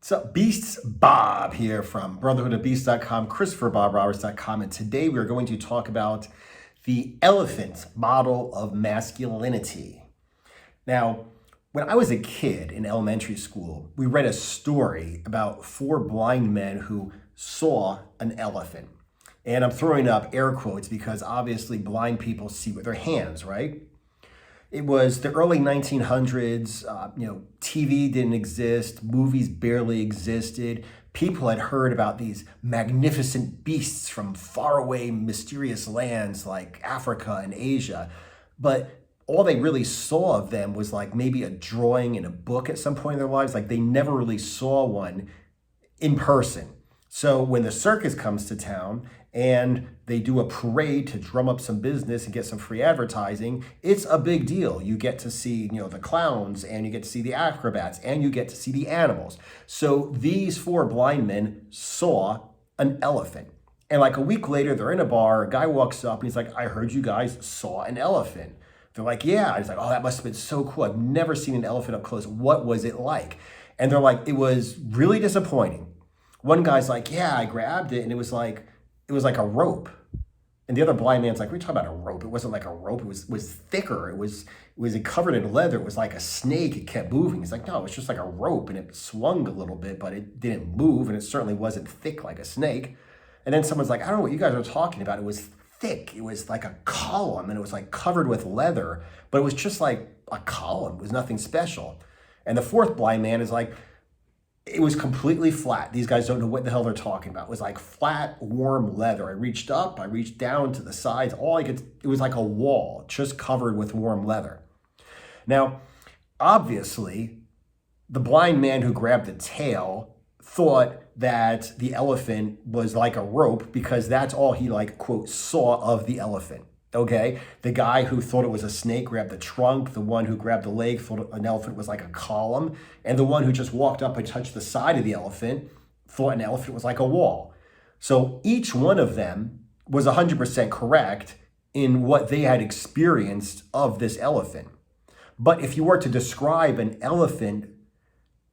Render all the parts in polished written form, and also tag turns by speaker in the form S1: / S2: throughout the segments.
S1: What's up, beasts? Bob here from brotherhoodofbeasts.com, christopherbobroberts.com, and today we are going to talk about the elephant model of masculinity. Now, when I was a kid in elementary school, we read a story about four blind men who saw an elephant. And I'm throwing up air quotes because obviously blind people see with their hands, right? It was the early 1900s. TV didn't exist. Movies barely existed. People had heard about these magnificent beasts from faraway, mysterious lands like Africa and Asia. But all they really saw of them was like maybe a drawing in a book at some point in their lives. Like they never really saw one in person. So when the circus comes to town and they do a parade to drum up some business and get some free advertising, it's a big deal. You get to see, the clowns, and you get to see the acrobats, and you get to see the animals. So these four blind men saw an elephant. And like a week later, they're in a bar, a guy walks up and he's like, "I heard you guys saw an elephant." They're like, "Yeah." And he's like, "Oh, that must have been so cool. I've never seen an elephant up close. What was it like?" And they're like, "It was really disappointing." One guy's like, "Yeah, I grabbed it and it was like a rope." And the other blind man's like, "We're talking about a rope. It wasn't like a rope. It was thicker. It was covered in leather. It was like a snake. It kept moving." He's like, "No, it's just like a rope and it swung a little bit, but it didn't move and it certainly wasn't thick like a snake." And then someone's like, "I don't know what you guys are talking about. It was thick. It was like a column and it was like covered with leather, but it was just like a column. It was nothing special." And the fourth blind man is like, "It was completely flat. These guys don't know what the hell they're talking about. It was like flat, warm leather. I reached up, I reached down to the sides. It was like a wall just covered with warm leather." Now, obviously, the blind man who grabbed the tail thought that the elephant was like a rope because that's all he quote, saw of the elephant. Okay, the guy who thought it was a snake grabbed the trunk. The one who grabbed the leg thought an elephant was like a column. And the one who just walked up and touched the side of the elephant thought an elephant was like a wall. So each one of them was 100% correct in what they had experienced of this elephant. But if you were to describe an elephant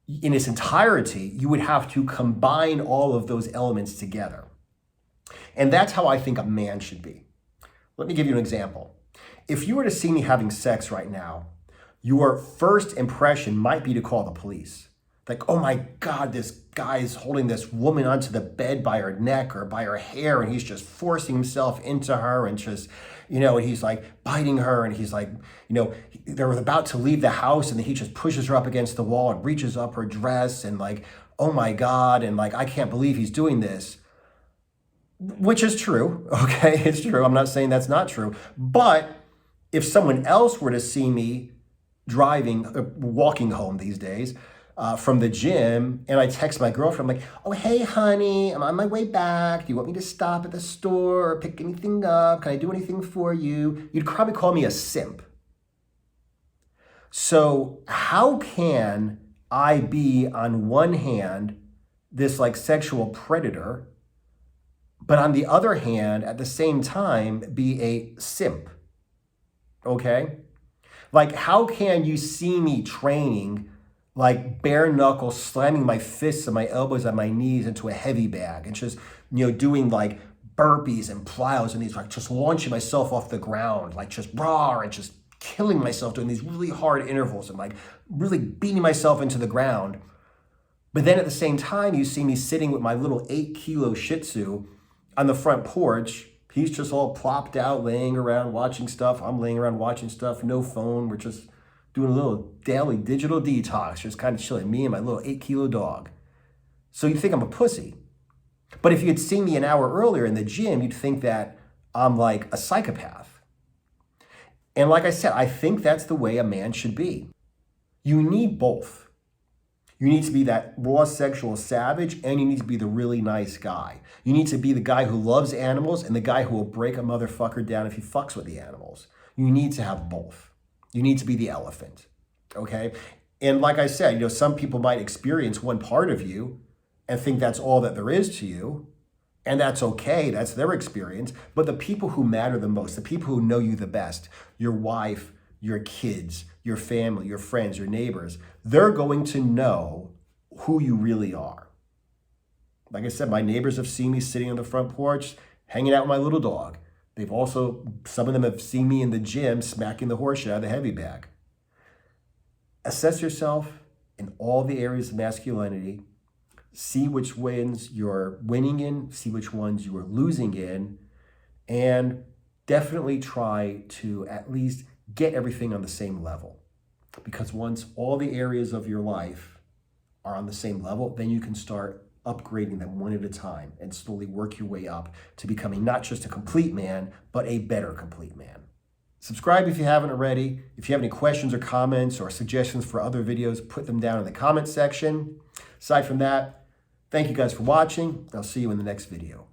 S1: in its entirety, you would have to combine all of those elements together. And that's how I think a man should be. Let me give you an example. If you were to see me having sex right now, your first impression might be to call the police. Like, "Oh my God, this guy is holding this woman onto the bed by her neck or by her hair, and he's just forcing himself into her and just, he's like biting her, and he's like, they're about to leave the house, and then he just pushes her up against the wall and reaches up her dress, and like, oh my God, and like, I can't believe he's doing this." Which is true, okay? It's true. I'm not saying that's not true. But if someone else were to see me walking home these days from the gym, and I text my girlfriend, I'm like, "Oh, hey, honey, I'm on my way back. Do you want me to stop at the store or pick anything up? Can I do anything for you?" You'd probably call me a simp. So how can I be, on one hand, this sexual predator, but on the other hand, at the same time, be a simp? Okay? How can you see me training, bare knuckle, slamming my fists and my elbows and my knees into a heavy bag and just, doing burpees and plows and these, just launching myself off the ground, just raw and just killing myself doing these really hard intervals and really beating myself into the ground. But then at the same time, you see me sitting with my little 8-kilo Shih Tzu on the front porch. He's just all plopped out, laying around watching stuff. I'm laying around watching stuff, no phone. We're just doing a little daily digital detox, just kind of chilling, me and my little 8-kilo dog. So you'd think I'm a pussy. But if you had seen me an hour earlier in the gym, you'd think that I'm like a psychopath. And like I said, I think that's the way a man should be. You need both. You need to be that raw sexual savage, and you need to be the really nice guy. You need to be the guy who loves animals and the guy who will break a motherfucker down if he fucks with the animals. You need to have both. You need to be the elephant, okay? And like I said, some people might experience one part of you and think that's all that there is to you, and that's okay. That's their experience. But the people who matter the most, the people who know you the best, your wife, your kids, your family, your friends, your neighbors, they're going to know who you really are. Like I said, my neighbors have seen me sitting on the front porch, hanging out with my little dog. Some of them have seen me in the gym smacking the horse shit out of the heavy bag. Assess yourself in all the areas of masculinity. See which ones you're winning in, see which ones you are losing in, and definitely try to at least get everything on the same level. Because once all the areas of your life are on the same level, then you can start upgrading them one at a time and slowly work your way up to becoming not just a complete man, but a better complete man. Subscribe if you haven't already. If you have any questions or comments or suggestions for other videos, put them down in the comment section. Aside from that, thank you guys for watching. I'll see you in the next video.